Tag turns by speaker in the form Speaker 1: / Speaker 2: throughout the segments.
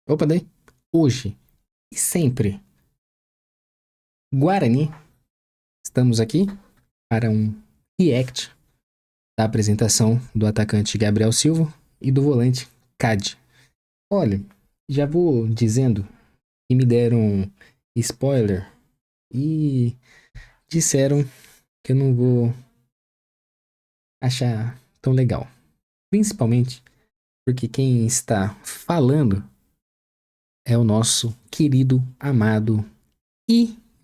Speaker 1: Opa, daí. Hoje e sempre, Guarani, estamos aqui para um react da apresentação do atacante Gabriel Silva e do volante Cad. Olha, já vou dizendo que me deram spoiler e disseram que eu não vou achar tão legal. Principalmente porque quem está falando é o nosso querido, amado,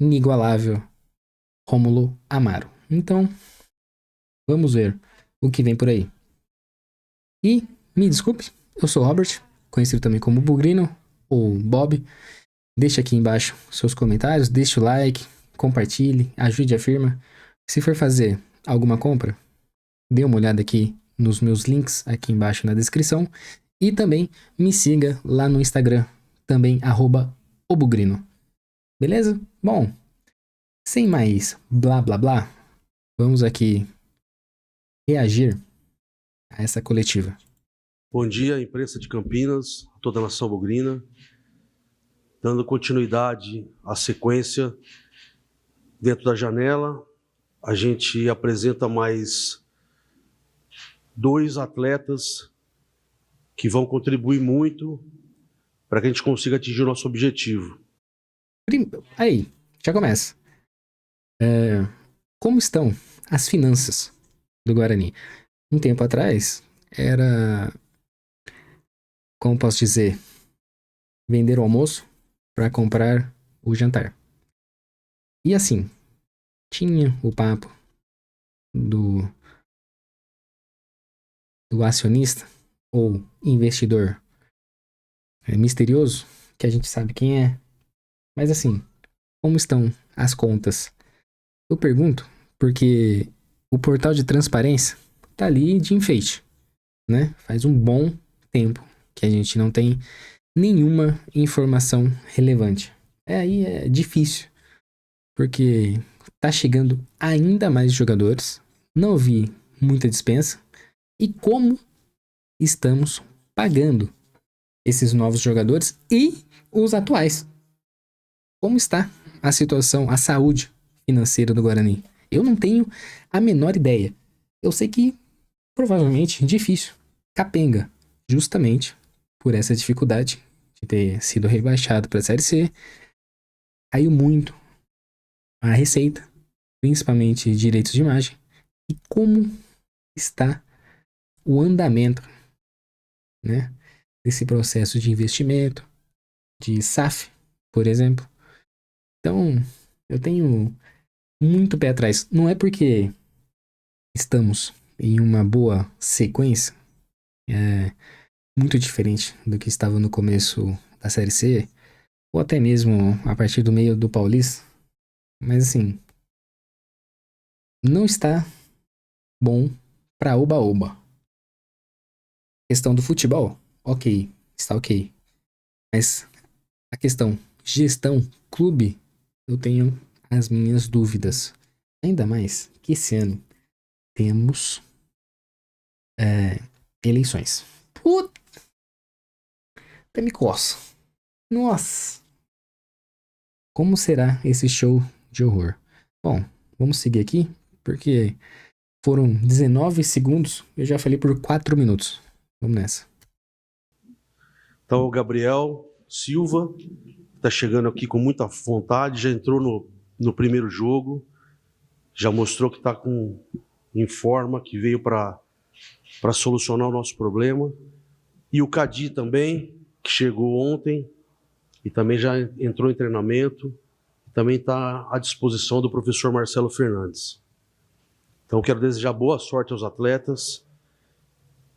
Speaker 1: inigualável Rômulo Amaro. Então, vamos ver o que vem por aí. E, me desculpe, eu sou o Robert, conhecido também como Bugrino ou Bob. Deixe aqui embaixo seus comentários, deixe o like, compartilhe, ajude a firma. Se for fazer alguma compra, dê uma olhada aqui nos meus links aqui embaixo na descrição. E também me siga lá no Instagram, também @obugrino. Beleza? Bom, sem mais blá blá blá, vamos aqui reagir a essa coletiva.
Speaker 2: Bom dia, imprensa de Campinas, toda a nação bugrina. Dando continuidade à sequência, dentro da janela, a gente apresenta mais 2 atletas que vão contribuir muito para que a gente consiga atingir o nosso objetivo.
Speaker 1: Aí, já começa. Como estão as finanças do Guarani? Um tempo atrás, era, como posso dizer, vender o almoço para comprar o jantar. E assim, tinha o papo do, do acionista ou investidor misterioso, que a gente sabe quem é. Mas assim, como estão as contas? Eu pergunto porque o portal de transparência tá ali de enfeite, né? Faz um bom tempo que a gente não tem nenhuma informação relevante. Aí é difícil, porque tá chegando ainda mais jogadores, não vi muita dispensa, e como estamos pagando esses novos jogadores e os atuais. Como está a situação, a saúde financeira do Guarani? Eu não tenho a menor ideia. Eu sei que provavelmente difícil, capenga, justamente por essa dificuldade de ter sido rebaixado para a Série C. Caiu muito a receita, principalmente direitos de imagem. E como está o andamento, né, desse processo de investimento, de SAF, por exemplo. Então, eu tenho muito pé atrás. Não é porque estamos em uma boa sequência, é muito diferente do que estava no começo da Série C, ou até mesmo a partir do meio do Paulista. Mas assim, não está bom para oba-oba. Questão do futebol, ok, está ok. Mas a questão gestão, clube, eu tenho as minhas dúvidas. Ainda mais que esse ano temos eleições. Puta, até me coça. Nossa, como será esse show de horror? Bom, vamos seguir aqui, porque foram 19 segundos, eu já falei por 4 minutos. Vamos nessa.
Speaker 2: Então, o Gabriel Silva está chegando aqui com muita vontade, já entrou no primeiro jogo, já mostrou que está em forma, que veio para solucionar o nosso problema. E o Cadi também, que chegou ontem e também já entrou em treinamento, também está à disposição do professor Marcelo Fernandes. Então, quero desejar boa sorte aos atletas,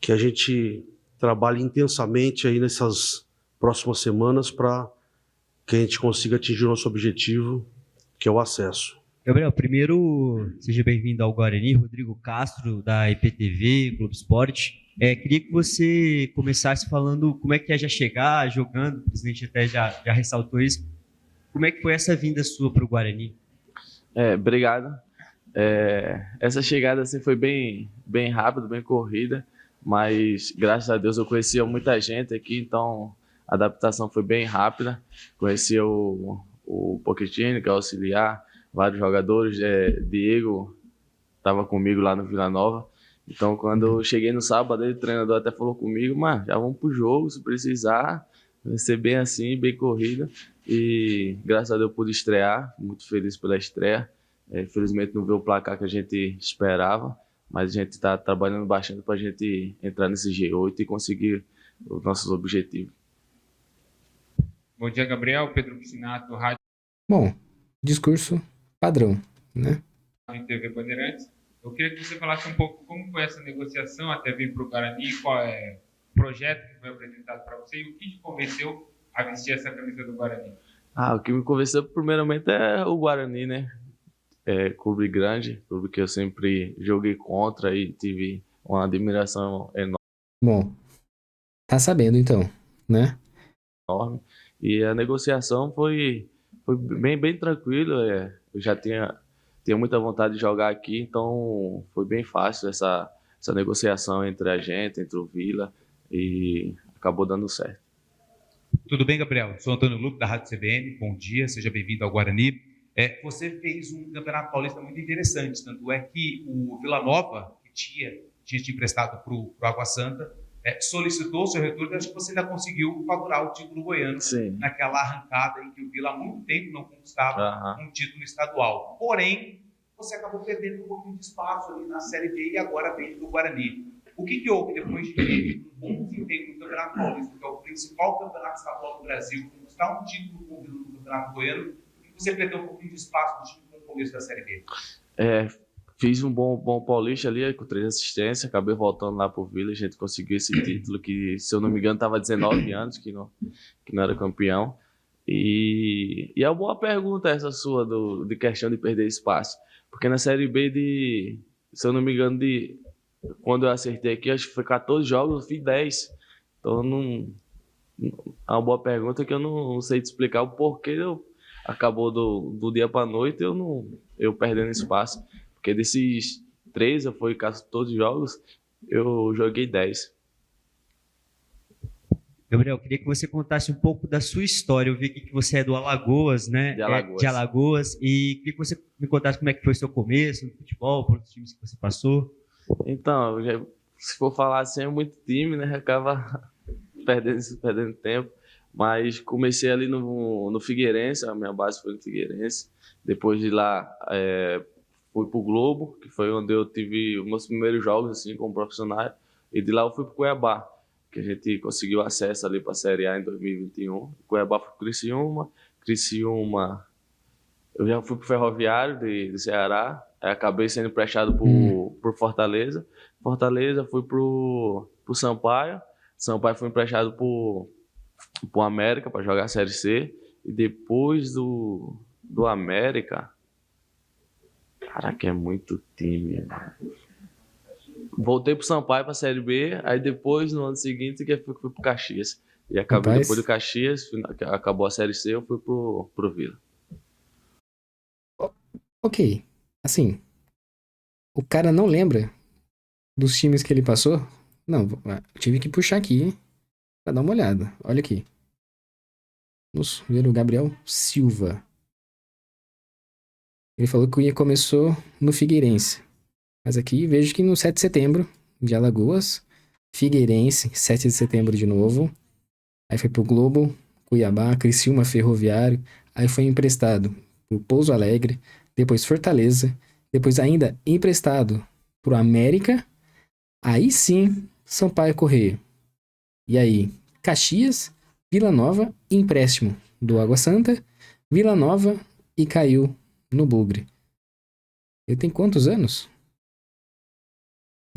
Speaker 2: que a gente trabalhe intensamente aí nessas próximas semanas para que a gente consiga atingir o nosso objetivo, que é o acesso.
Speaker 3: Gabriel, primeiro, seja bem-vindo ao Guarani, Rodrigo Castro, da IPTV, Globo Esporte. Queria que você começasse falando como é que é já chegar, jogando, o presidente até já ressaltou isso. Como é que foi essa vinda sua para o Guarani?
Speaker 4: Obrigado. Essa chegada assim, foi bem rápida, bem corrida, mas graças a Deus eu conhecia muita gente aqui, então A adaptação foi bem rápida. Conheci o Pochettino, que é auxiliar, vários jogadores. Diego estava comigo lá no Vila Nova. Então, quando eu cheguei no sábado, o treinador até falou comigo, mas já vamos pro jogo, se precisar. Vai ser bem assim, bem corrida. E graças a Deus eu pude estrear, muito feliz pela estreia. Infelizmente não veio o placar que a gente esperava, mas a gente está trabalhando bastante para a gente entrar nesse G8 e conseguir os nossos objetivos.
Speaker 5: Bom dia, Gabriel. Pedro Piscinato, Rádio
Speaker 1: Bom, discurso padrão, né?
Speaker 5: TV Bandeirantes. Eu queria que você falasse um pouco como foi essa negociação até vir para o Guarani, qual é o projeto que foi apresentado para você e o que te convenceu a vestir essa camisa do Guarani.
Speaker 4: O que me convenceu primeiramente é o Guarani, né? Clube grande, clube que eu sempre joguei contra e tive uma admiração
Speaker 1: Bom, tá sabendo então, né?
Speaker 4: enorme. E a negociação foi bem tranquilo. Eu já tinha muita vontade de jogar aqui, então foi bem fácil essa negociação entre a gente, entre o Vila, e acabou dando certo.
Speaker 6: Tudo bem, Gabriel? Sou Antônio Luque, da Rádio CBN. Bom dia, seja bem-vindo ao Guarani. Você fez um campeonato paulista muito interessante, tanto é que o Vila Nova, que tinha te emprestado para o Água Santa, solicitou o seu retorno e acho que você ainda conseguiu faturar o título goiano.
Speaker 4: Sim.
Speaker 6: Naquela arrancada em que o Vila há muito tempo não conquistava um título estadual. Porém, você acabou perdendo um pouquinho de espaço ali na Série B e agora vem do Guarani. O que houve depois de ter um bom desempenho no Campeonato Paulista, que é o principal campeonato estadual do Brasil, conquistar um título com o Vila no Campeonato Goiano, e você perdeu um pouquinho de espaço no time com o começo da Série B?
Speaker 4: Fiz um bom Paulista ali, com 3 assistências, acabei voltando lá pro Vila, a gente conseguiu esse título que, se eu não me engano, estava 19 anos que não era campeão. E é uma boa pergunta essa sua, de questão de perder espaço, porque na Série B, se eu não me engano, quando eu acertei aqui, acho que foi 14 jogos, eu fiz 10. Então, é uma boa pergunta que eu não sei te explicar o porquê acabou do dia para a noite eu perdendo espaço. Porque desses 13, foi todos os jogos, eu joguei 10.
Speaker 3: Gabriel, queria que você contasse um pouco da sua história. Eu vi aqui que você é do Alagoas, né?
Speaker 4: De Alagoas.
Speaker 3: De Alagoas. E queria que você me contasse como é que foi o seu começo no futebol, por os times que você passou.
Speaker 4: Então, se for falar assim, é muito time, né? Acaba perdendo tempo. Mas comecei ali no Figueirense, a minha base foi no Figueirense. Depois de lá, fui pro Globo, que foi onde eu tive os meus primeiros jogos assim, como profissional. E de lá eu fui pro Cuiabá, que a gente conseguiu acesso ali para a Série A em 2021. Cuiabá foi pro Criciúma. Eu já fui pro Ferroviário do Ceará. Aí acabei sendo emprestado por Fortaleza. Fortaleza fui pro Sampaio. Sampaio foi emprestado pro América para jogar a Série C. E depois do América... Caraca, é muito time, mano. Voltei pro Sampaio pra Série B. Aí depois, no ano seguinte, que fui pro Caxias. E acabei depois do Caxias, acabou a Série C, eu fui pro Vila.
Speaker 1: Ok, assim, o cara não lembra dos times que ele passou? Não, eu tive que puxar aqui pra dar uma olhada. Olha aqui. Vamos ver o Gabriel Silva. Ele falou que começou no Figueirense. Mas aqui vejo que no 7 de setembro, de Alagoas, Figueirense, 7 de setembro de novo. Aí foi pro Globo, Cuiabá, Criciúma, Ferroviário. Aí foi emprestado pro Pouso Alegre, depois Fortaleza, depois ainda emprestado pro América. Aí sim, Sampaio Corrêa. E aí, Caxias, Vila Nova, empréstimo do Água Santa, Vila Nova e caiu no Bugre. Ele tem quantos anos?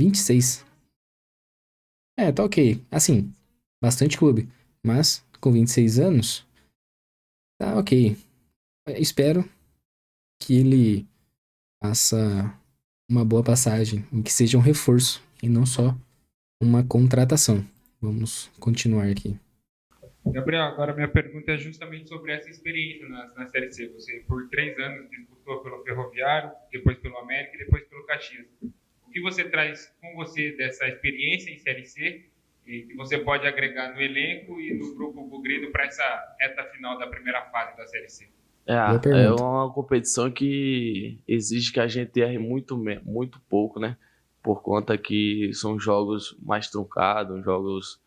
Speaker 1: 26. Tá ok. Assim, bastante clube. Mas, com 26 anos, tá ok. Espero que ele faça uma boa passagem, e que seja um reforço, e não só uma contratação. Vamos continuar aqui.
Speaker 5: Gabriel, agora minha pergunta é justamente sobre essa experiência na Série C. Você, por 3 anos, disputou pelo Ferroviário, depois pelo América e depois pelo Caxias. O que você traz com você dessa experiência em Série C e que você pode agregar no elenco e no grupo Bugrido para essa reta final da primeira fase da Série C?
Speaker 4: É uma competição que exige que a gente erre muito pouco, né? Por conta que são jogos mais truncados, jogos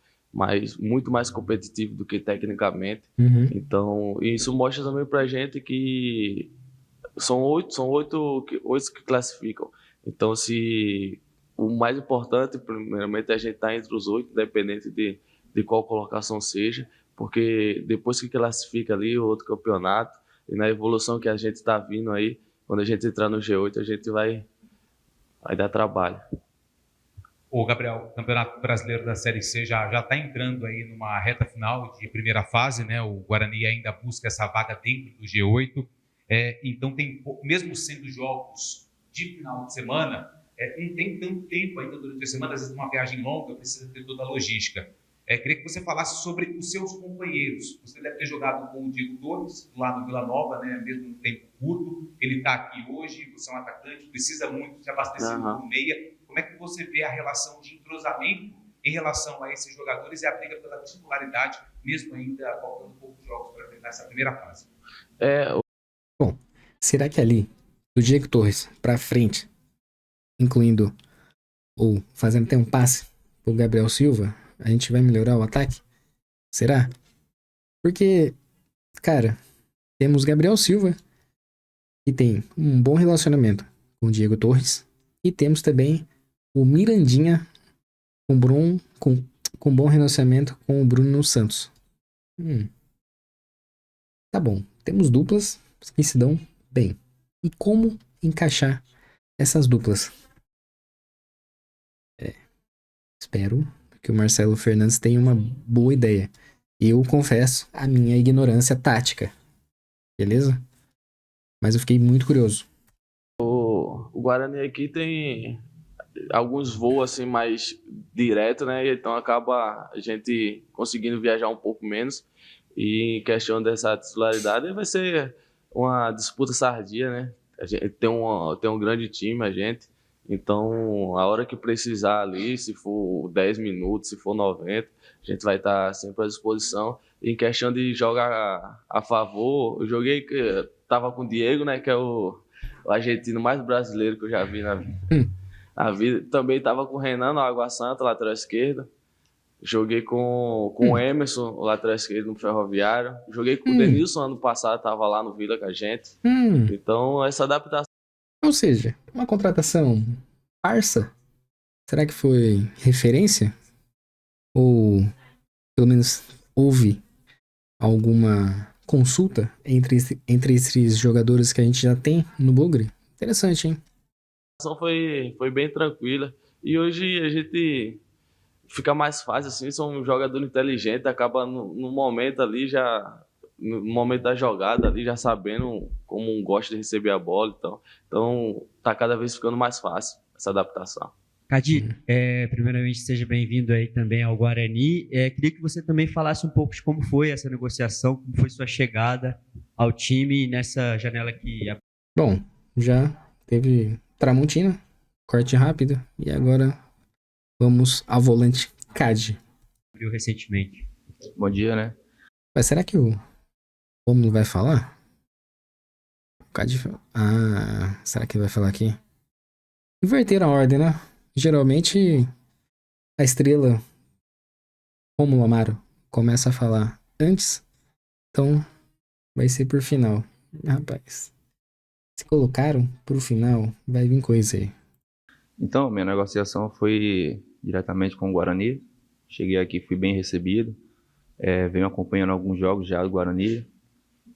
Speaker 4: muito mais competitivos do que tecnicamente.
Speaker 1: Uhum.
Speaker 4: Então, isso mostra também pra gente que são oito que classificam. Então, se o mais importante, primeiramente, é a gente estar entre os 8, independente de qual colocação seja, porque depois que classifica ali o outro campeonato, e na evolução que a gente está vindo aí, quando a gente entrar no G8, a gente vai dar trabalho.
Speaker 6: O Gabriel, o Campeonato Brasileiro da Série C já está entrando aí numa reta final de primeira fase, né? O Guarani ainda busca essa vaga dentro do G8. Então, mesmo sendo jogos de final de semana, não tem tanto tempo ainda durante a semana, às vezes uma viagem longa, precisa ter toda a logística. Queria que você falasse sobre os seus companheiros. Você deve ter jogado com o Diego Torres, lá no Vila Nova, né? Mesmo um tempo curto. Ele está aqui hoje, você é um atacante, precisa muito se abastecer no meia. Como é que você vê a relação de entrosamento em relação a esses jogadores e a briga pela titularidade, mesmo ainda faltando poucos jogos para terminar essa primeira fase?
Speaker 1: Bom, será que ali, do Diego Torres para frente, incluindo ou fazendo até um passe pro Gabriel Silva, a gente vai melhorar o ataque? Será? Porque, cara, temos Gabriel Silva, que tem um bom relacionamento com o Diego Torres, e temos também o Mirandinha com bom relacionamento com o Bruno Santos. Tá bom, temos duplas que se dão bem. E como encaixar essas duplas? Espero que o Marcelo Fernandes tenha uma boa ideia. Eu confesso a minha ignorância tática. Beleza? Mas eu fiquei muito curioso.
Speaker 4: O Guarani aqui tem alguns voos assim mais direto, né? Então acaba a gente conseguindo viajar um pouco menos. E em questão dessa titularidade, vai ser uma disputa sadia, né? A gente tem um grande time, a gente. Então, a hora que precisar ali, se for 10 minutos, se for 90, a gente vai estar sempre à disposição. E em questão de jogar a favor, tava com o Diego, né, que é o argentino mais brasileiro que eu já vi na vida. Também tava com o Renan no Água Santa, lateral esquerdo. Joguei com o Emerson, o lateral esquerdo no Ferroviário. Joguei com o Denilson ano passado, tava lá no Vila com a gente. Então, essa adaptação.
Speaker 1: Ou seja, uma contratação farsa? Será que foi referência? Ou, pelo menos, houve alguma consulta entre esses jogadores que a gente já tem no Bugre? Interessante, hein?
Speaker 4: A ação foi bem tranquila. E hoje a gente fica mais fácil, assim, são um jogador inteligente, acaba no momento ali já... No momento da jogada ali, já sabendo como um gosta de receber a bola e tal. Então, tá cada vez ficando mais fácil essa adaptação.
Speaker 3: Cadi, primeiramente seja bem-vindo aí também ao Guarani. Queria que você também falasse um pouco de como foi essa negociação, como foi sua chegada ao time nessa janela que...
Speaker 1: Bom, já teve Tramontina, corte rápido, e agora vamos ao volante Cadi.
Speaker 3: Abriu recentemente.
Speaker 7: Bom dia, né?
Speaker 1: Mas será que o Romulo vai falar? Será que ele vai falar aqui? Inverter a ordem, né? Geralmente a estrela Romulo Amaro começa a falar antes, então vai ser por final. Rapaz, se colocaram pro final, vai vir coisa aí.
Speaker 7: Então, minha negociação foi diretamente com o Guarani. Cheguei aqui, fui bem recebido. Venho acompanhando alguns jogos já do Guarani.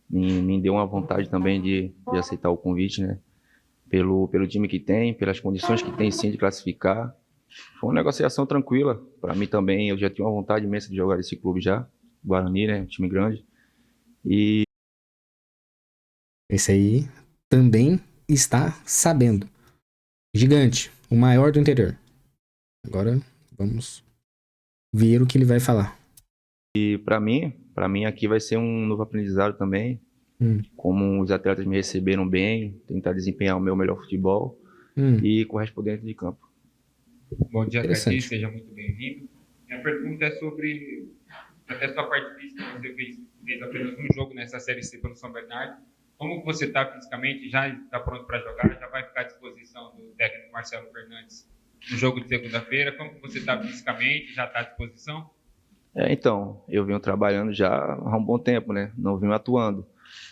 Speaker 7: Me deu uma vontade também de aceitar o convite, né? Pelo time que tem, pelas condições que tem sim de classificar. Foi uma negociação tranquila. Para mim também, eu já tinha uma vontade imensa de jogar esse clube já. Guarani, né? Um time grande. E
Speaker 1: esse aí também está sabendo. Gigante, o maior do interior. Agora vamos ver o que ele vai falar.
Speaker 7: E para mim aqui vai ser um novo aprendizado também. Como os atletas me receberam bem, tentar desempenhar o meu melhor futebol e corresponder dentro de campo.
Speaker 5: Bom dia, Cadi, seja muito bem-vindo. Minha pergunta é sobre até sua parte física. Você fez apenas um jogo nessa Série C pelo São Bernardo. Como você está fisicamente? Já está pronto para jogar? Já vai ficar à disposição do técnico Marcelo Fernandes no jogo de segunda-feira? Como você está fisicamente? Já está à disposição?
Speaker 7: Então, eu venho trabalhando já há um bom tempo, né? Não venho atuando,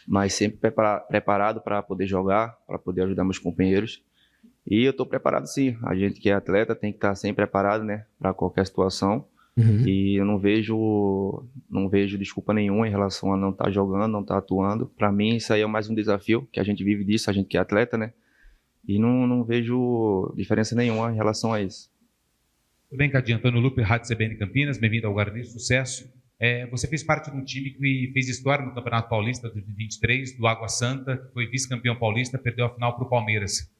Speaker 7: mas sempre preparado para poder jogar, para poder ajudar meus companheiros. E eu estou preparado sim. A gente que é atleta tem que estar sempre preparado, né? Para qualquer situação.
Speaker 1: Uhum.
Speaker 7: E eu não vejo desculpa nenhuma em relação a não estar jogando, não estar atuando. Para mim, isso aí é mais um desafio, que a gente vive disso, a gente que é atleta, né? E não vejo diferença nenhuma em relação a isso.
Speaker 6: Tudo bem, Cadinho? Antônio Lupe, Rádio CBN Campinas, bem-vindo ao Guarani, sucesso. Você fez parte de um time que fez história no Campeonato Paulista de 2023, do Água Santa, que foi vice-campeão paulista, perdeu a final para o Palmeiras.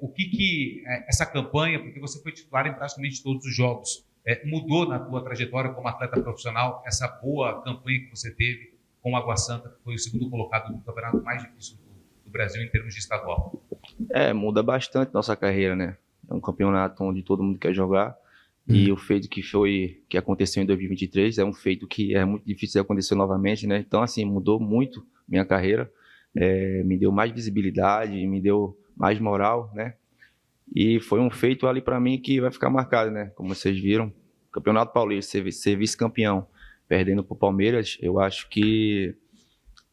Speaker 6: O que essa campanha, porque você foi titular em praticamente todos os jogos, mudou na tua trajetória como atleta profissional, essa boa campanha que você teve com o Água Santa, que foi o segundo colocado no campeonato mais difícil do Brasil em termos de estadual?
Speaker 7: Muda bastante nossa carreira, né? É um campeonato onde todo mundo quer jogar. E o feito que aconteceu em 2023 é um feito que é muito difícil de acontecer novamente, né? Então, assim, mudou muito minha carreira, me deu mais visibilidade, me deu mais moral, né? E foi um feito ali para mim que vai ficar marcado, né? Como vocês viram, Campeonato Paulista, ser vice-campeão, perdendo para o Palmeiras, eu acho que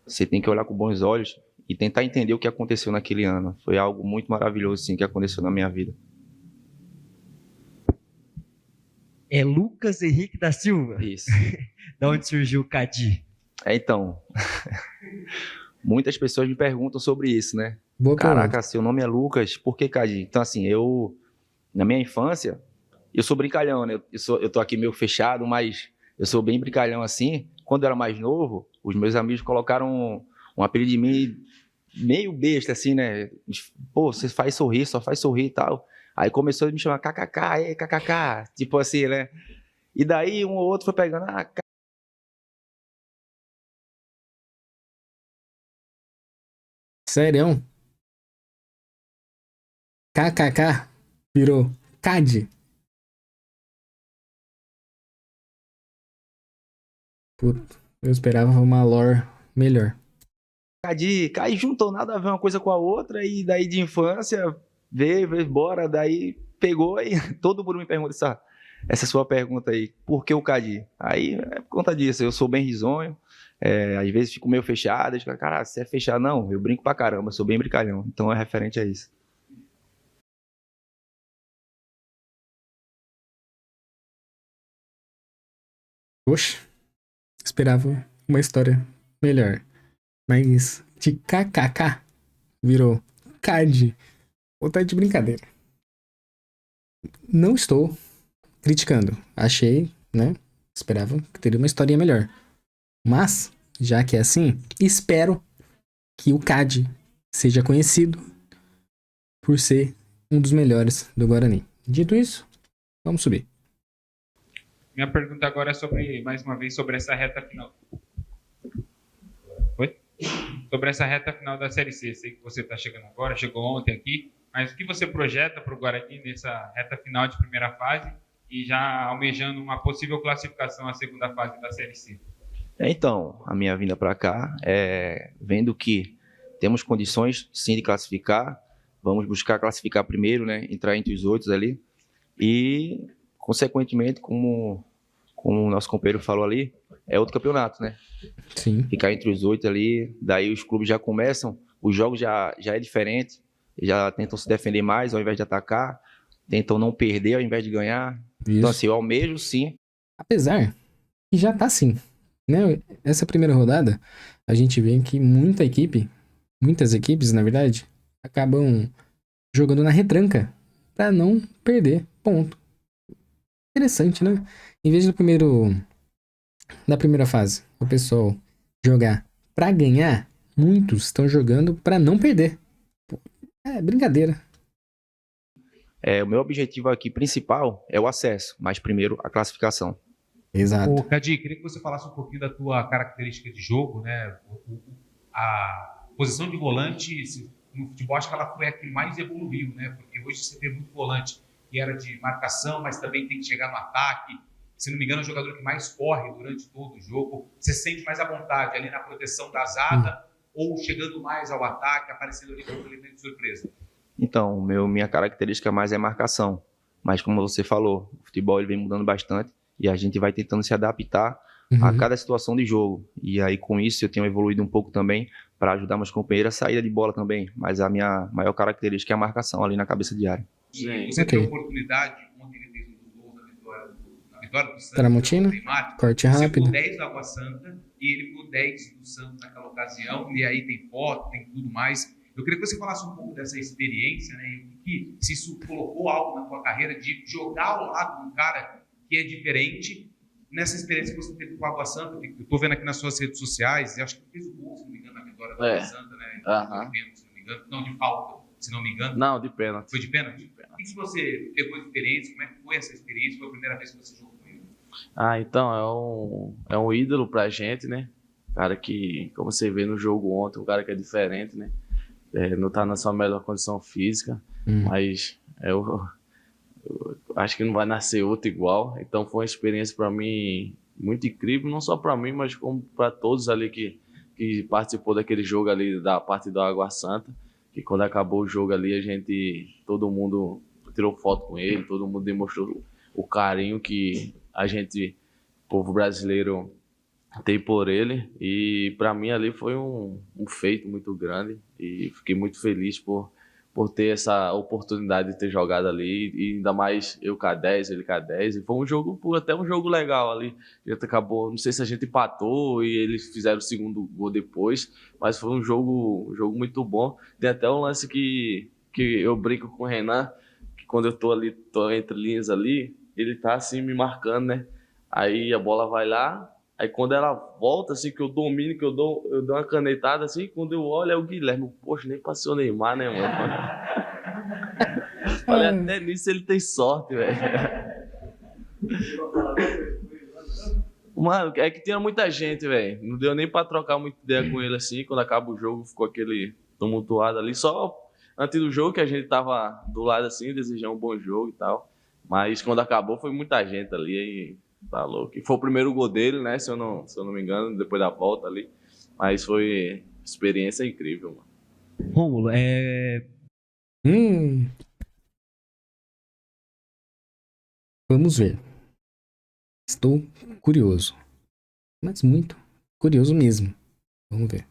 Speaker 7: você tem que olhar com bons olhos e tentar entender o que aconteceu naquele ano. Foi algo muito maravilhoso, sim, que aconteceu na minha vida.
Speaker 3: É Lucas Henrique da Silva?
Speaker 7: Isso.
Speaker 3: Da onde surgiu o Cadi?
Speaker 7: Então, muitas pessoas me perguntam sobre isso, né?
Speaker 1: Boa
Speaker 7: Caraca,
Speaker 1: pergunta.
Speaker 7: seu nome é Lucas, por que Cadi? Então, assim, na minha infância, eu sou brincalhão, né? Eu tô aqui meio fechado, mas eu sou bem brincalhão assim. Quando eu era mais novo, os meus amigos colocaram um apelido de mim meio besta, assim, né? Pô, você faz sorrir, só faz sorrir e tal. Aí começou a me chamar KKK, KKK, tipo assim, né? E daí um ou outro foi pegando,
Speaker 1: Sério? KKK virou CAD. Puta, eu esperava uma lore melhor.
Speaker 7: Cai juntou nada a ver uma coisa com a outra, e daí de infância, veio embora, daí pegou e todo mundo me pergunta essa sua pergunta aí, por que o Cadi? Aí é por conta disso, eu sou bem risonho, às vezes fico meio fechado, eu fico, cara, você é fechado? Não, eu brinco pra caramba, sou bem brincalhão, então é referente a isso.
Speaker 1: Poxa, esperava uma história melhor. Mas de KKK virou CAD. Ou tá de brincadeira. Não estou criticando. Achei, né? Esperava que teria uma historinha melhor. Mas, já que é assim, espero que o CAD seja conhecido por ser um dos melhores do Guarani. Dito isso, vamos subir.
Speaker 5: Minha pergunta agora é mais uma vez, sobre essa reta final. Oi? Sobre essa reta final da Série C. Sei que você está chegando agora, chegou ontem aqui, mas o que você projeta para o Guarani nessa reta final de primeira fase e já almejando uma possível classificação à segunda fase da Série C?
Speaker 7: Então, a minha vinda para cá é vendo que temos condições sim de classificar, vamos buscar classificar primeiro, né, entrar entre os 8 ali e, consequentemente, como o nosso companheiro falou ali, é outro campeonato, né?
Speaker 1: Sim.
Speaker 7: Ficar entre os 8 ali, daí os clubes já começam, os jogos já é diferente, já tentam se defender mais ao invés de atacar, tentam não perder ao invés de ganhar.
Speaker 1: Isso.
Speaker 7: Então, assim, eu almejo sim.
Speaker 1: Apesar que já tá assim, né? Essa primeira rodada, a gente vê que muitas equipes, na verdade, acabam jogando na retranca pra não perder ponto. Interessante, né? Em vez da primeira fase, o pessoal jogar pra ganhar, muitos estão jogando pra não perder. Pô, é brincadeira.
Speaker 7: O meu objetivo aqui principal é o acesso, mas primeiro a classificação.
Speaker 1: Exato.
Speaker 6: Ô, Cadi, queria que você falasse um pouquinho da tua característica de jogo, né? A posição de volante no futebol, acho que ela foi a que mais evoluiu, né? Porque hoje você vê muito volante que era de marcação, mas também tem que chegar no ataque. se não me engano, é o jogador que mais corre durante todo o jogo. Você se sente mais à vontade ali na proteção da zaga ou chegando mais ao ataque, aparecendo ali como elemento de surpresa?
Speaker 7: Então, minha característica mais é marcação. Mas como você falou, o futebol ele vem mudando bastante e a gente vai tentando se adaptar a cada situação de jogo. E aí, com isso, eu tenho evoluído um pouco também para ajudar meus companheiros a saída de bola também. Mas a minha maior característica é a marcação ali na cabeça de área.
Speaker 6: E você tem a oportunidade, ontem ele fez um dos gols na vitória do Santos.
Speaker 1: Tramontina, corte rápido.
Speaker 6: Você ficou 10 do Água Santa e ele ficou 10 do Santos naquela ocasião. E aí tem foto, tem tudo mais. Eu queria que você falasse um pouco dessa experiência, né? E se isso colocou algo na tua carreira de jogar ao lado de um cara que é diferente. Nessa experiência que você teve com o Água Santa, eu estou vendo aqui nas suas redes sociais, e acho que ele fez o gol, se não me engano, na vitória do Água Santa, né? Se não me engano. Não, de falta, se não me engano.
Speaker 4: Não, de pênalti.
Speaker 6: Foi de pênalti? O que você pegou de experiência? Como é que foi essa experiência? Foi a primeira vez que você jogou com ele?
Speaker 4: Então, é um ídolo pra gente, né? Cara que, como você vê no jogo ontem, um cara que é diferente, né? Não tá na sua melhor condição física, mas eu acho que não vai nascer outro igual. Então foi uma experiência para mim muito incrível, não só para mim, mas como para todos ali que participou daquele jogo ali da parte do Água Santa, que quando acabou o jogo ali, todo mundo tirou foto com ele, todo mundo demonstrou o carinho que a gente, povo brasileiro, tem por ele. E para mim ali foi um feito muito grande e fiquei muito feliz por ter essa oportunidade de ter jogado ali, e ainda mais eu K10, ele K10, e foi até um jogo legal ali. A gente acabou, não sei se a gente empatou e eles fizeram o segundo gol depois, mas foi um jogo muito bom. Tem até um lance que eu brinco com o Renan, que quando eu tô entre linhas ali, ele tá assim me marcando, né? Aí a bola vai lá, aí quando ela volta, assim, que eu domino, que eu dou uma canetada, assim, quando eu olho é o Guilherme. Poxa, nem passou o Neymar, né, mano? Olha, até nisso ele tem sorte, velho. Mano, é que tinha muita gente, velho. Não deu nem pra trocar muita ideia com ele, assim. Quando acaba o jogo, ficou aquele tumultuado ali. Só antes do jogo que a gente tava do lado, assim, desejando um bom jogo e tal. Mas quando acabou, foi muita gente ali, aí... Tá louco. E foi o primeiro gol dele, né? Se eu não me engano, depois da volta ali. Mas foi experiência incrível, mano.
Speaker 3: Rômulo,
Speaker 1: Vamos ver. Estou curioso. Mas muito curioso mesmo. Vamos ver.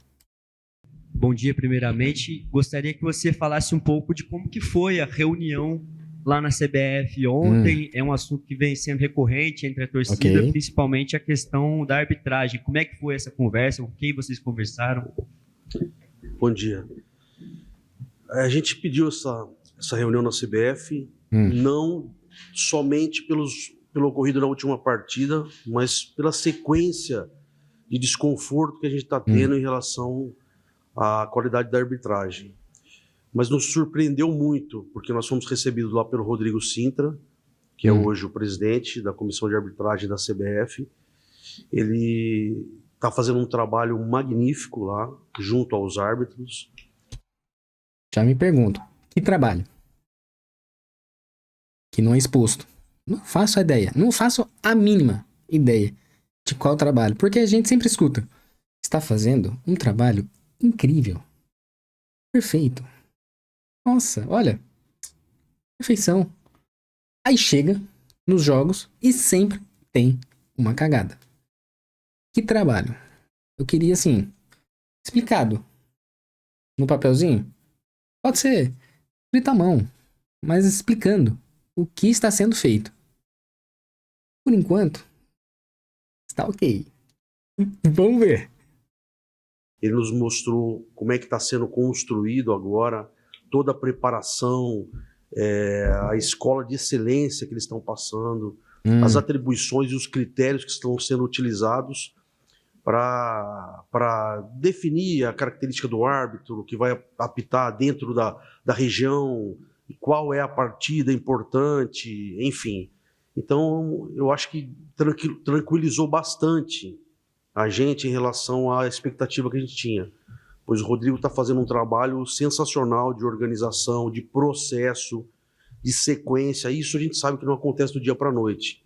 Speaker 3: Bom dia, primeiramente. Gostaria que você falasse um pouco de como que foi a reunião lá na CBF ontem. É um assunto que vem sendo recorrente entre a torcida, principalmente a questão da arbitragem. Como é que foi essa conversa? Com quem vocês conversaram?
Speaker 2: Bom dia. A gente pediu essa reunião na CBF, não somente pelo ocorrido na última partida, mas pela sequência de desconforto que a gente está tendo em relação à qualidade da arbitragem. Mas nos surpreendeu muito, porque nós fomos recebidos lá pelo Rodrigo Sintra, que é hoje o presidente da Comissão de Arbitragem da CBF. Ele está fazendo um trabalho magnífico lá, junto aos árbitros.
Speaker 1: Já me pergunto, que trabalho? Que não é exposto. Não faço a mínima ideia de qual trabalho, porque a gente sempre escuta. Está fazendo um trabalho incrível. Perfeito. Nossa, olha, perfeição. Aí chega nos jogos e sempre tem uma cagada. Que trabalho? Eu queria, assim, explicado no papelzinho. Pode ser escrito à mão, mas explicando o que está sendo feito. Por enquanto, está ok. Vamos ver.
Speaker 2: Ele nos mostrou como é que está sendo construído agora toda a preparação, a escola de excelência que eles estão passando, as atribuições e os critérios que estão sendo utilizados para definir a característica do árbitro que vai apitar dentro da região, qual é a partida importante, enfim. Então, eu acho que tranquilizou bastante a gente em relação à expectativa que a gente tinha. Pois o Rodrigo está fazendo um trabalho sensacional de organização, de processo, de sequência. Isso a gente sabe que não acontece do dia para a noite.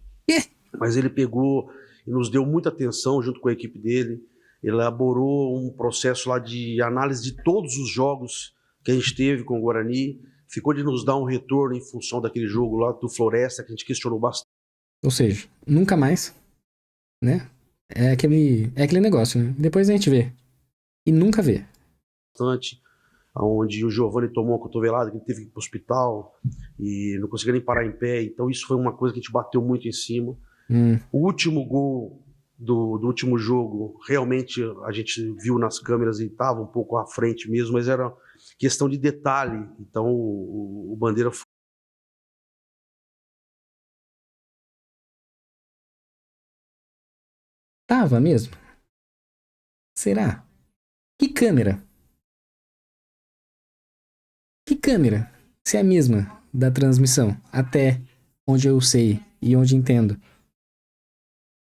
Speaker 2: mas ele pegou e nos deu muita atenção junto com a equipe dele, elaborou um processo lá de análise de todos os jogos que a gente teve com o Guarani, ficou de nos dar um retorno em função daquele jogo lá do Floresta, que a gente questionou bastante.
Speaker 1: Ou seja, nunca mais, né? É aquele negócio, né? Depois a gente vê. E nunca vê.
Speaker 2: Onde o Giovani tomou uma cotovelada, que ele teve que ir para o hospital e não conseguia nem parar em pé. Então isso foi uma coisa que a gente bateu muito em cima. O último gol do último jogo, realmente a gente viu nas câmeras e estava um pouco à frente mesmo, mas era questão de detalhe. Então o Bandeira foi...
Speaker 1: Tava mesmo? Será? Que câmera? Que câmera? Se é a mesma da transmissão, até onde eu sei e onde entendo.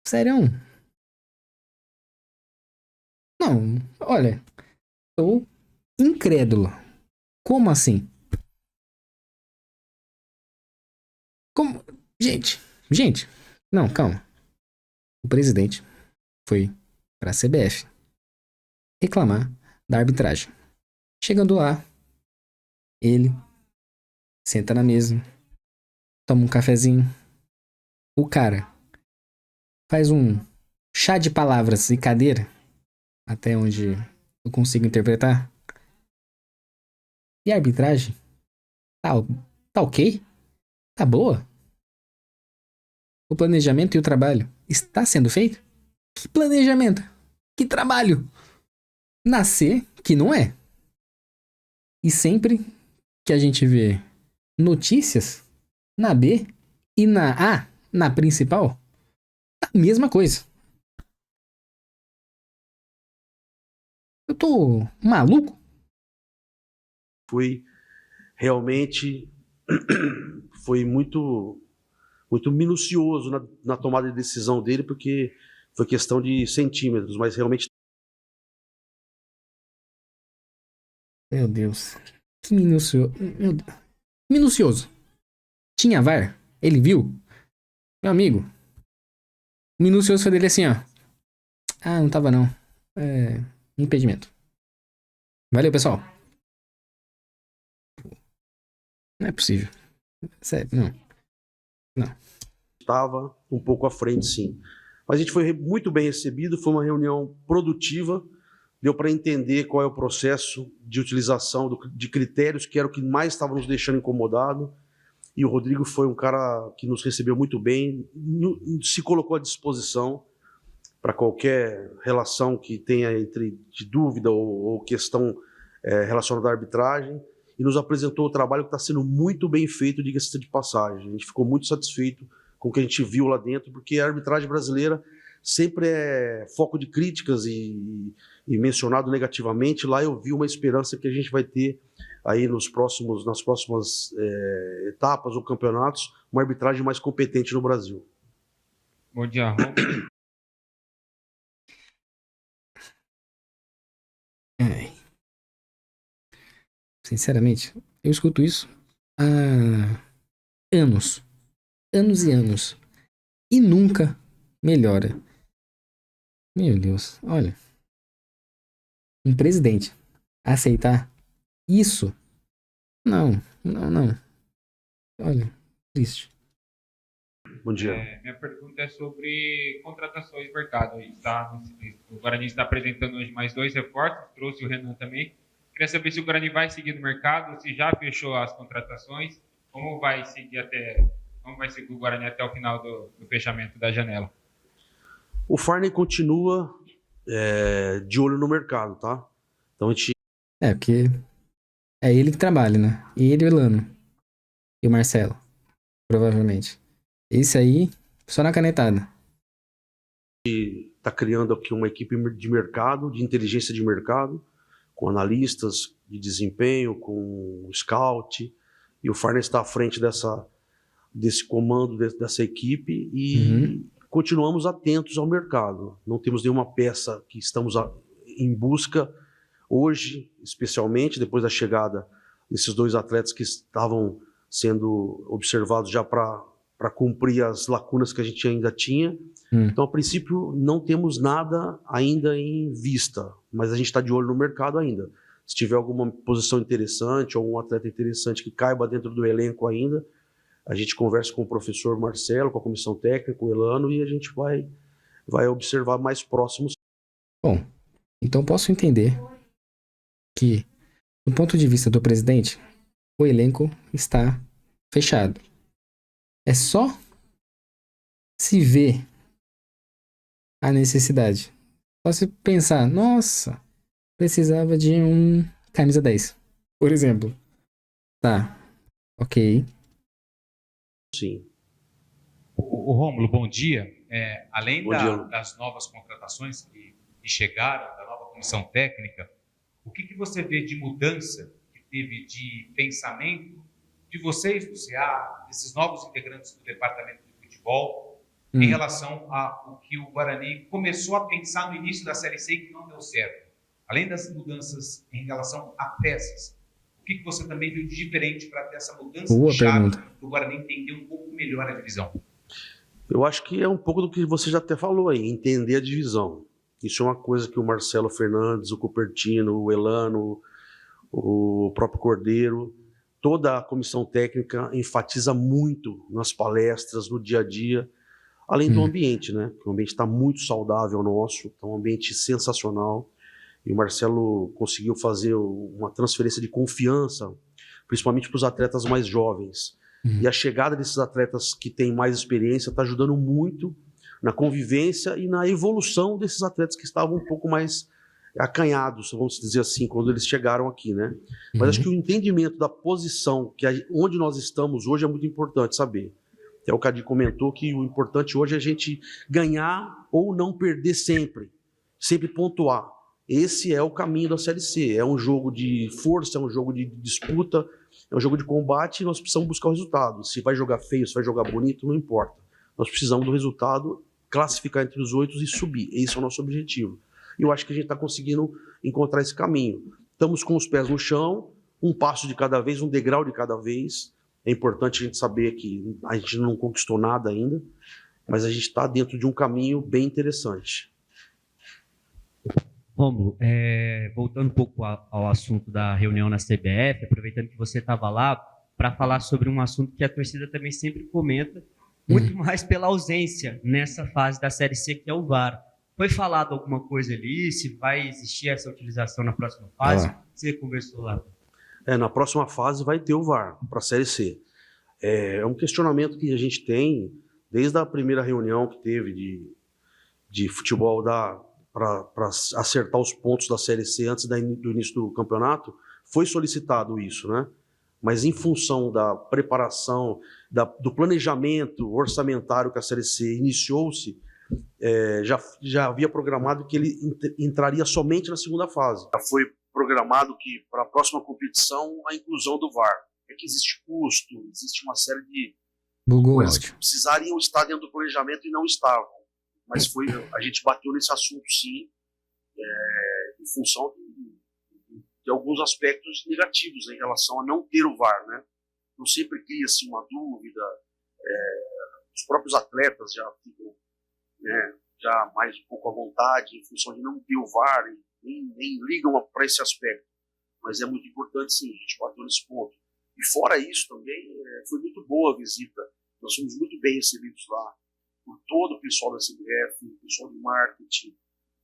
Speaker 1: Sério? Não, olha, tô incrédulo. Como assim? Como? Gente, não, calma. O presidente foi pra CBF reclamar da arbitragem. Chegando lá, ele senta na mesa, toma um cafezinho. O cara faz um chá de palavras e cadeira, até onde eu consigo interpretar. E a arbitragem tá ok? Tá boa? O planejamento e o trabalho está sendo feito? Que planejamento? Que trabalho? Na C, que não é. E sempre que a gente vê notícias, na B e na A, na principal, a mesma coisa. Eu tô maluco?
Speaker 2: Foi realmente foi muito minucioso na tomada de decisão dele, porque foi questão de centímetros, mas realmente...
Speaker 1: Meu Deus. Que minucioso. Minucioso. Tinha VAR? Ele viu? Meu amigo. O minucioso foi dele assim, ó. Ah, não tava não. Impedimento. Valeu, pessoal. Não é possível. Sério, não.
Speaker 2: Estava um pouco à frente, sim. Mas a gente foi muito bem recebido, foi uma reunião produtiva, deu para entender qual é o processo de utilização de critérios, que era o que mais estava nos deixando incomodado. E o Rodrigo foi um cara que nos recebeu muito bem, se colocou à disposição para qualquer relação que tenha de dúvida ou questão relacionada à arbitragem, e nos apresentou o trabalho que está sendo muito bem feito, diga-se de passagem. A gente ficou muito satisfeito com o que a gente viu lá dentro, porque a arbitragem brasileira sempre é foco de críticas e mencionado negativamente. Lá eu vi uma esperança que a gente vai ter aí nas próximas etapas ou campeonatos, uma arbitragem mais competente no Brasil.
Speaker 5: Bom dia,
Speaker 1: Sinceramente, eu escuto isso há anos. Anos e anos. E nunca melhora. Meu Deus, olha. Um presidente aceitar isso? Não. Olha, triste.
Speaker 2: Bom dia.
Speaker 5: Minha pergunta é sobre contratações de mercado. O Guarani está apresentando hoje mais 2 reforços, trouxe o Renan também. Queria saber se o Guarani vai seguir no mercado, se já fechou as contratações, como vai seguir o Guarani até o final do fechamento da janela.
Speaker 2: O Farney continua de olho no mercado, tá? Então a gente...
Speaker 1: porque é ele que trabalha, né? E ele e o Elano. E o Marcelo, provavelmente. Esse aí, só na canetada.
Speaker 2: Está criando aqui uma equipe de mercado, de inteligência de mercado, com analistas de desempenho, com scout, e o Farney está à frente desse comando, dessa equipe, e continuamos atentos ao mercado. Não temos nenhuma peça que estamos em busca hoje, especialmente depois da chegada desses 2 atletas que estavam sendo observados já para para cumprir as lacunas que a gente ainda tinha. Então, a princípio, não temos nada ainda em vista, mas a gente está de olho no mercado ainda. Se tiver alguma posição interessante ou um atleta interessante que caiba dentro do elenco ainda, a gente conversa com o professor Marcelo, com a comissão técnica, com o Elano, e a gente vai observar mais próximos.
Speaker 1: Bom, então posso entender que, do ponto de vista do presidente, o elenco está fechado. É só se ver a necessidade. Só se pensar, nossa, precisava de um camisa 10, por exemplo. Tá, ok.
Speaker 2: Sim.
Speaker 6: O Rômulo, bom dia. Além
Speaker 2: Bom dia.
Speaker 6: das novas contratações que chegaram, da nova comissão técnica, o que você vê de mudança que teve de pensamento de vocês, do CA, desses novos integrantes do departamento de futebol, em relação ao que o Guarani começou a pensar no início da Série C e que não deu certo? Além das mudanças em relação a peças, o que você também viu de diferente para ter essa mudança de chave para o Guarani entender um pouco melhor a divisão?
Speaker 2: Eu acho que é um pouco do que você já até falou aí, entender a divisão. Isso é uma coisa que o Marcelo Fernandes, o Cupertino, o Elano, o próprio Cordeiro, toda a comissão técnica enfatiza muito nas palestras, no dia a dia, além do ambiente, né? O ambiente está muito saudável nosso, é um ambiente sensacional. E o Marcelo conseguiu fazer uma transferência de confiança, principalmente para os atletas mais jovens. E a chegada desses atletas que têm mais experiência está ajudando muito na convivência e na evolução desses atletas que estavam um pouco mais acanhados, vamos dizer assim, quando eles chegaram aqui, né? Mas acho que o entendimento da posição, onde nós estamos hoje, é muito importante saber. Até o Cadi comentou que o importante hoje é a gente ganhar ou não perder sempre pontuar. Esse é o caminho da Série C. É um jogo de força, é um jogo de disputa, é um jogo de combate, e nós precisamos buscar o resultado. Se vai jogar feio, se vai jogar bonito, não importa. Nós precisamos do resultado, classificar entre os 8 e subir. Esse é o nosso objetivo. E eu acho que a gente está conseguindo encontrar esse caminho. Estamos com os pés no chão, um passo de cada vez, um degrau de cada vez. É importante a gente saber que a gente não conquistou nada ainda, mas a gente está dentro de um caminho bem interessante.
Speaker 3: Rômulo, voltando um pouco ao assunto da reunião na CBF, aproveitando que você estava lá, para falar sobre um assunto que a torcida também sempre comenta, muito mais pela ausência nessa fase da Série C, que é o VAR. Foi falado alguma coisa ali? Se vai existir essa utilização na próxima fase? Você conversou lá?
Speaker 2: Na próxima fase vai ter o VAR para a Série C. É um questionamento que a gente tem desde a primeira reunião que teve de futebol para acertar os pontos da Série C antes do início do campeonato. Foi solicitado isso, né? Mas em função da preparação, do planejamento orçamentário que a Série C iniciou-se, já havia programado que ele entraria somente na segunda fase. Já foi programado que para a próxima competição a inclusão do VAR. É que existe custo, existe uma série de coisas que precisariam estar dentro do planejamento e não estavam. Mas a gente bateu nesse assunto sim, em função de alguns aspectos negativos em relação a não ter o VAR, né? Não sempre cria-se uma dúvida, os próprios atletas já ficam, né, já mais um pouco à vontade em função de não ter o VAR, nem ligam para esse aspecto. Mas é muito importante sim, a gente bateu nesse ponto. E fora isso também, foi muito boa a visita, nós fomos muito bem recebidos lá, por todo o pessoal da CBF, o pessoal de marketing,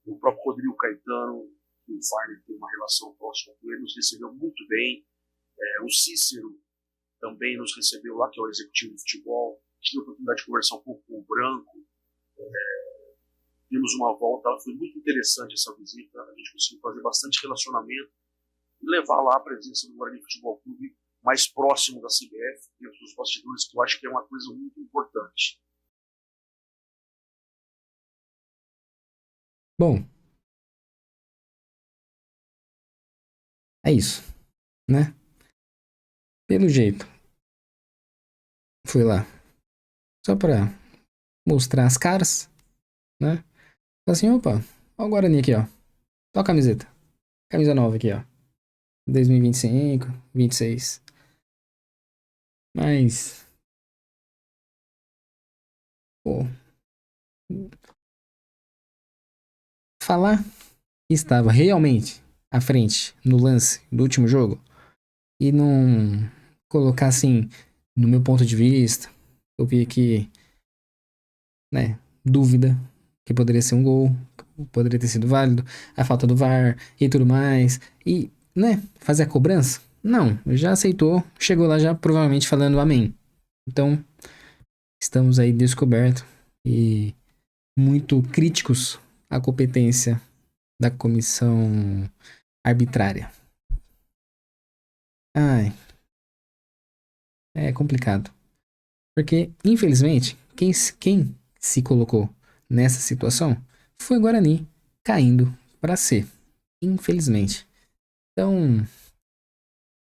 Speaker 2: o próprio Rodrigo Caetano, que o Farner tem uma relação próxima com ele, nos recebeu muito bem. O Cícero também nos recebeu lá, que é o executivo de futebol. Tive a oportunidade de conversar um pouco com o Branco. Temos uma volta, foi muito interessante essa visita, a gente conseguiu fazer bastante relacionamento e levar lá a presença do Guarani Futebol Clube mais próximo da CBF, dentro dos bastidores, que eu acho que é uma coisa muito importante.
Speaker 1: Bom, é isso, né? Pelo jeito, fui lá só pra mostrar as caras, né? Falei assim, opa, ó o Guarani aqui, ó. Ó a camiseta. Camisa nova aqui, ó. 2025, 26. Mas Pô, falar que estava realmente à frente no lance do último jogo e não colocar assim, no meu ponto de vista, eu vi aqui, né, dúvida que poderia ser um gol, poderia ter sido válido, a falta do VAR e tudo mais, e, né, fazer a cobrança? Não, já aceitou, chegou lá já provavelmente falando amém. Então, estamos aí descobertos e muito críticos à competência da comissão arbitrária. Ai, é complicado. Porque, infelizmente, quem se colocou nessa situação foi o Guarani caindo para C. Infelizmente. Então,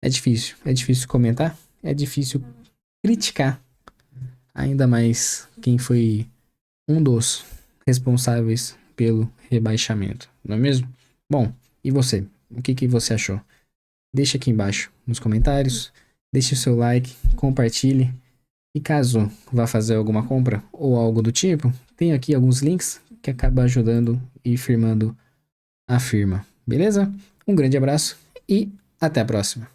Speaker 1: é difícil comentar, é difícil criticar, ainda mais quem foi um dos responsáveis pelo rebaixamento, não é mesmo? Bom, e você? O que você achou? Deixa aqui embaixo nos comentários, deixe o seu like, compartilhe. E caso vá fazer alguma compra ou algo do tipo, tem aqui alguns links que acabam ajudando e firmando a firma. Beleza? Um grande abraço e até a próxima.